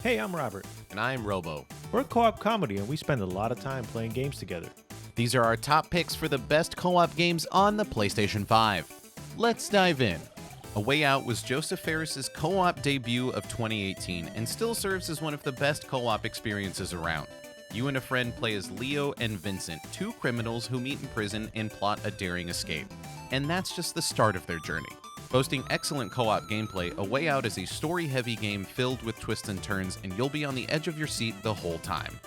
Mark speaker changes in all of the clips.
Speaker 1: Hey, I'm Robert.
Speaker 2: And I'm Robo.
Speaker 1: We're a co-op comedy and we spend a lot of time playing games together.
Speaker 2: These are our top picks for the best co-op games on the PlayStation 5. Let's dive in. A Way Out was Joseph Fares' co-op debut of 2018 and still serves as one of the best co-op experiences around. You and a friend play as Leo and Vincent, two criminals who meet in prison and plot a daring escape. And that's just the start of their journey. Boasting excellent co-op gameplay, A Way Out is a story-heavy game filled with twists and turns, and you'll be on the edge of your seat the whole time.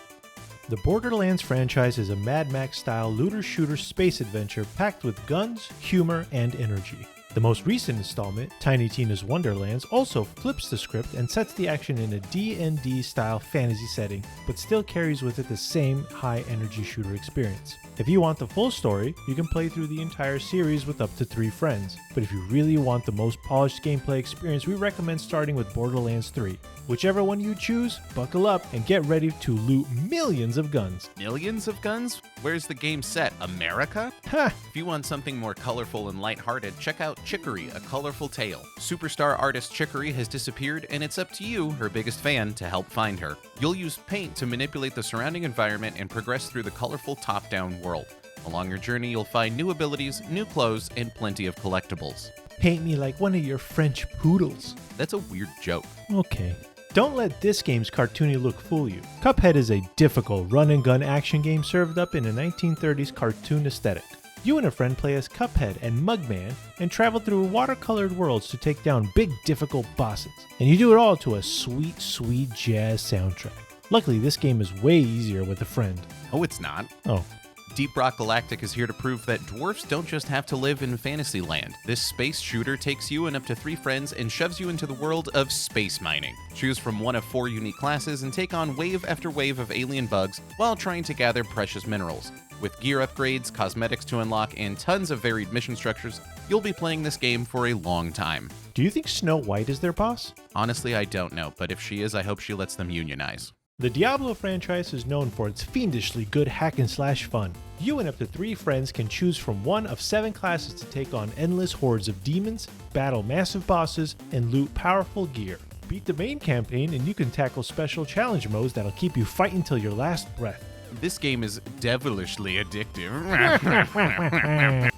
Speaker 1: The Borderlands franchise is a Mad Max-style looter-shooter space adventure packed with guns, humor, and energy. The most recent installment, Tiny Tina's Wonderlands, also flips the script and sets the action in a D&D-style fantasy setting, but still carries with it the same high-energy shooter experience. If you want the full story, you can play through the entire series with up to 3 friends. But if you really want the most polished gameplay experience, we recommend starting with Borderlands 3. Whichever one you choose, buckle up and get ready to loot millions of guns.
Speaker 2: Millions of guns? Where's the game set? America?
Speaker 1: Ha!
Speaker 2: If you want something more colorful and lighthearted, check out Chicory, A Colorful Tale. Superstar artist Chicory has disappeared, and it's up to you, her biggest fan, to help find her. You'll use paint to manipulate the surrounding environment and progress through the colorful top-down world. Along your journey, you'll find new abilities, new clothes, and plenty of collectibles.
Speaker 1: Paint me like one of your French poodles.
Speaker 2: That's a weird joke.
Speaker 1: Okay. Don't let this game's cartoony look fool you. Cuphead is a difficult run-and-gun action game served up in a 1930s cartoon aesthetic. You and a friend play as Cuphead and Mugman and travel through watercolored worlds to take down big, difficult bosses. And you do it all to a sweet, sweet jazz soundtrack. Luckily, this game is way easier with a friend.
Speaker 2: Oh, it's not.
Speaker 1: Oh.
Speaker 2: Deep Rock Galactic is here to prove that dwarfs don't just have to live in Fantasyland. This space shooter takes you and up to 3 friends and shoves you into the world of space mining. Choose from one of 4 unique classes and take on wave after wave of alien bugs while trying to gather precious minerals. With gear upgrades, cosmetics to unlock, and tons of varied mission structures, you'll be playing this game for a long time.
Speaker 1: Do you think Snow White is their boss?
Speaker 2: Honestly, I don't know, but if she is, I hope she lets them unionize.
Speaker 1: The Diablo franchise is known for its fiendishly good hack-and-slash fun. You and up to 3 friends can choose from one of 7 classes to take on endless hordes of demons, battle massive bosses, and loot powerful gear. Beat the main campaign and you can tackle special challenge modes that'll keep you fighting till your last breath.
Speaker 2: This game is devilishly addictive.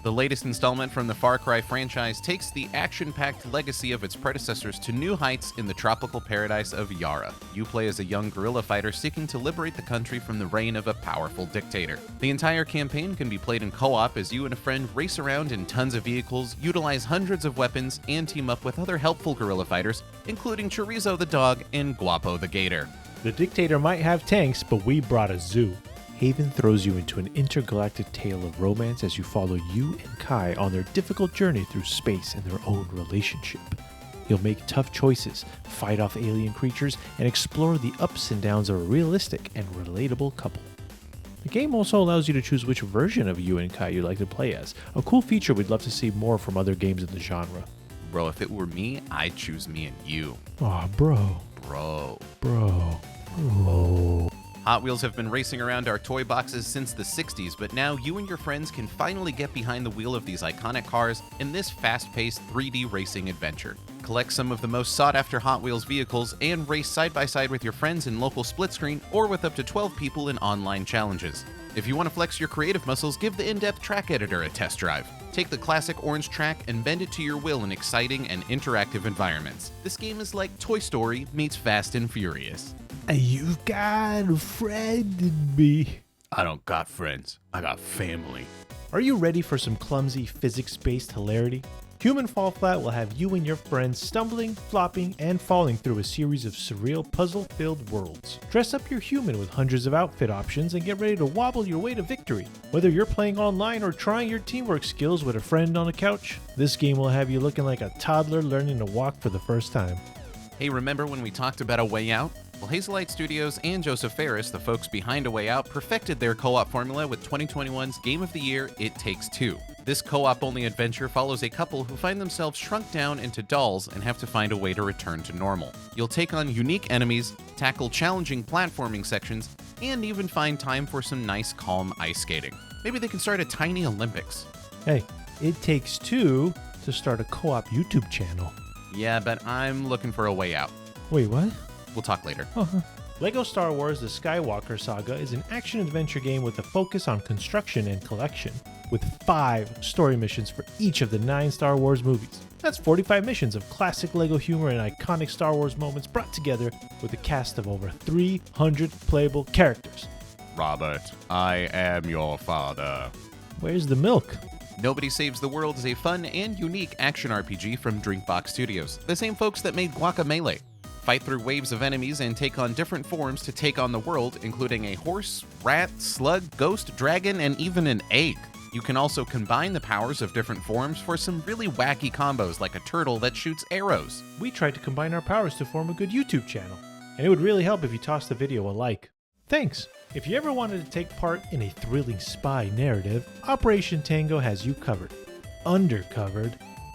Speaker 2: The latest installment from the Far Cry franchise takes the action-packed legacy of its predecessors to new heights in the tropical paradise of Yara. You play as a young guerrilla fighter seeking to liberate the country from the reign of a powerful dictator. The entire campaign can be played in co-op as you and a friend race around in tons of vehicles, utilize hundreds of weapons, and team up with other helpful guerrilla fighters, including Chorizo the dog and Guapo the gator.
Speaker 1: The dictator might have tanks, but we brought a zoo. Haven throws you into an intergalactic tale of romance as you follow you and Kai on their difficult journey through space and their own relationship. You'll make tough choices, fight off alien creatures, and explore the ups and downs of a realistic and relatable couple. The game also allows you to choose which version of you and Kai you'd like to play as, a cool feature we'd love to see more from other games in the genre.
Speaker 2: Bro, if it were me, I'd choose me and you.
Speaker 1: Aw, bro.
Speaker 2: Hot Wheels have been racing around our toy boxes since the 60s, but now you and your friends can finally get behind the wheel of these iconic cars in this fast-paced 3D racing adventure. Collect some of the most sought-after Hot Wheels vehicles and race side-by-side with your friends in local split screen or with up to 12 people in online challenges. If you want to flex your creative muscles, give the in-depth track editor a test drive. Take the classic orange track and bend it to your will in exciting and interactive environments. This game is like Toy Story meets Fast and Furious.
Speaker 1: You've got a friend in me.
Speaker 2: I don't got friends, I got family.
Speaker 1: Are you ready for some clumsy physics-based hilarity? Human Fall Flat will have you and your friends stumbling, flopping, and falling through a series of surreal puzzle-filled worlds. Dress up your human with hundreds of outfit options and get ready to wobble your way to victory. Whether you're playing online or trying your teamwork skills with a friend on the couch, this game will have you looking like a toddler learning to walk for the first time.
Speaker 2: Hey, remember when we talked about A Way Out? Well, Hazelight Studios and Joseph Fares, the folks behind A Way Out, perfected their co-op formula with 2021's Game of the Year, It Takes Two. This co-op-only adventure follows a couple who find themselves shrunk down into dolls and have to find a way to return to normal. You'll take on unique enemies, tackle challenging platforming sections, and even find time for some nice, calm ice skating. Maybe they can start a tiny Olympics.
Speaker 1: Hey, it takes 2 to start a co-op YouTube channel.
Speaker 2: Yeah, but I'm looking for A Way Out.
Speaker 1: Wait, what?
Speaker 2: We'll talk later.
Speaker 1: LEGO Star Wars The Skywalker Saga is an action-adventure game with a focus on construction and collection, with 5 story missions for each of the 9 Star Wars movies. That's 45 missions of classic LEGO humor and iconic Star Wars moments brought together with a cast of over 300 playable characters.
Speaker 2: Robert, I am your father.
Speaker 1: Where's the milk?
Speaker 2: Nobody Saves the World is a fun and unique action RPG from Drinkbox Studios, the same folks that made Guacamelee. Fight through waves of enemies and take on different forms to take on the world, including a horse, rat, slug, ghost, dragon, and even an egg. You can also combine the powers of different forms for some really wacky combos like a turtle that shoots arrows.
Speaker 1: We tried to combine our powers to form a good YouTube channel, and it would really help if you tossed the video a like. Thanks! If you ever wanted to take part in a thrilling spy narrative, Operation Tango has you covered. Undercovered.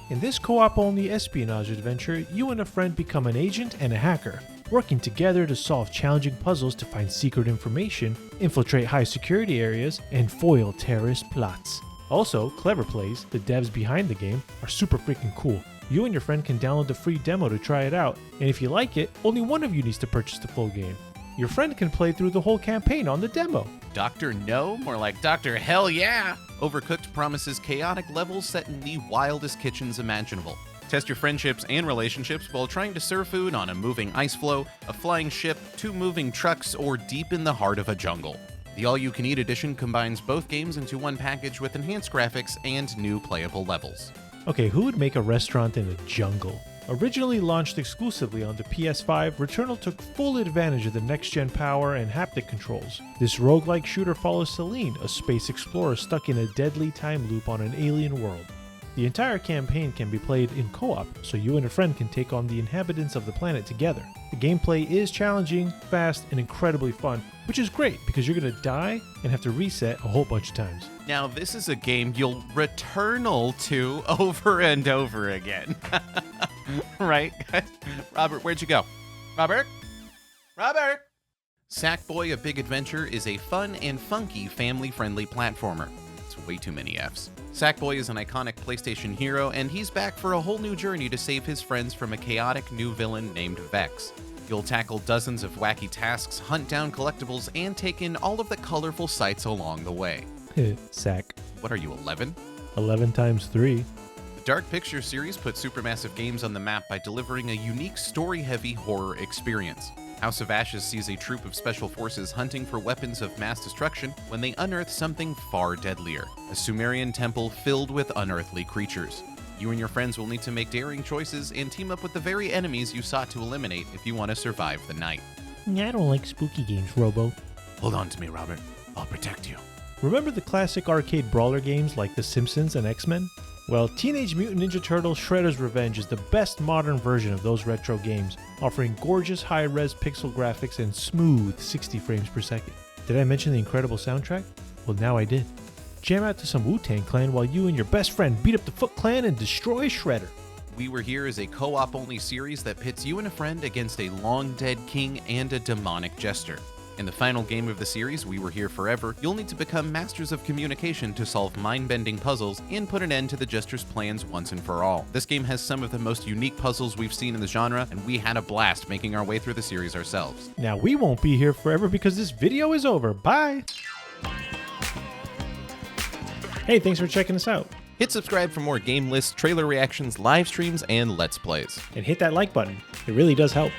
Speaker 1: In this co-op-only espionage adventure, you and a friend become an agent and a hacker, working together to solve challenging puzzles to find secret information, infiltrate high-security areas, and foil terrorist plots. Also, Clever Plays, the devs behind the game, are super freaking cool. You and your friend can download the free demo to try it out, and if you like it, only one of you needs to purchase the full game. Your friend can play through the whole campaign on the demo.
Speaker 2: Dr. No? More like Dr. Hell Yeah! Overcooked promises chaotic levels set in the wildest kitchens imaginable. Test your friendships and relationships while trying to serve food on a moving ice floe, a flying ship, 2 moving trucks, or deep in the heart of a jungle. The All-You-Can-Eat edition combines both games into one package with enhanced graphics and new playable levels.
Speaker 1: Okay, who would make a restaurant in a jungle? Originally launched exclusively on the PS5, Returnal took full advantage of the next-gen power and haptic controls. This roguelike shooter follows Celine, a space explorer stuck in a deadly time loop on an alien world. The entire campaign can be played in co-op, so you and a friend can take on the inhabitants of the planet together. The gameplay is challenging, fast, and incredibly fun, which is great because you're going to die and have to reset a whole bunch of times.
Speaker 2: Now, this is a game you'll Returnal to over and over again. Right? Robert, where'd you go? Robert? Robert? Sackboy: A Big Adventure is a fun and funky family-friendly platformer. It's way too many Fs. Sackboy is an iconic PlayStation hero, and he's back for a whole new journey to save his friends from a chaotic new villain named Vex. You'll tackle dozens of wacky tasks, hunt down collectibles, and take in all of the colorful sights along the way.
Speaker 1: Sack.
Speaker 2: What are you, 11?
Speaker 1: 11 times 3.
Speaker 2: The Dark Pictures series put Supermassive Games on the map by delivering a unique story-heavy horror experience. House of Ashes sees a troop of special forces hunting for weapons of mass destruction when they unearth something far deadlier, a Sumerian temple filled with unearthly creatures. You and your friends will need to make daring choices and team up with the very enemies you sought to eliminate if you want to survive the night.
Speaker 1: I don't like spooky games, Robo.
Speaker 2: Hold on to me, Robert. I'll protect you.
Speaker 1: Remember the classic arcade brawler games like The Simpsons and X-Men? Well, Teenage Mutant Ninja Turtles Shredder's Revenge is the best modern version of those retro games, offering gorgeous high-res pixel graphics and smooth 60 frames per second. Did I mention the incredible soundtrack? Well, now I did. Jam out to some Wu-Tang Clan while you and your best friend beat up the Foot Clan and destroy Shredder.
Speaker 2: We Were Here is a co-op only series that pits you and a friend against a long-dead king and a demonic jester. In the final game of the series, We Were Here Forever, you'll need to become masters of communication to solve mind-bending puzzles and put an end to the Jester's plans once and for all. This game has some of the most unique puzzles we've seen in the genre, and we had a blast making our way through the series ourselves.
Speaker 1: Now we won't be here forever because this video is over. Bye! Hey, thanks for checking us out.
Speaker 2: Hit subscribe for more game lists, trailer reactions, live streams, and Let's Plays.
Speaker 1: And hit that like button. It really does help.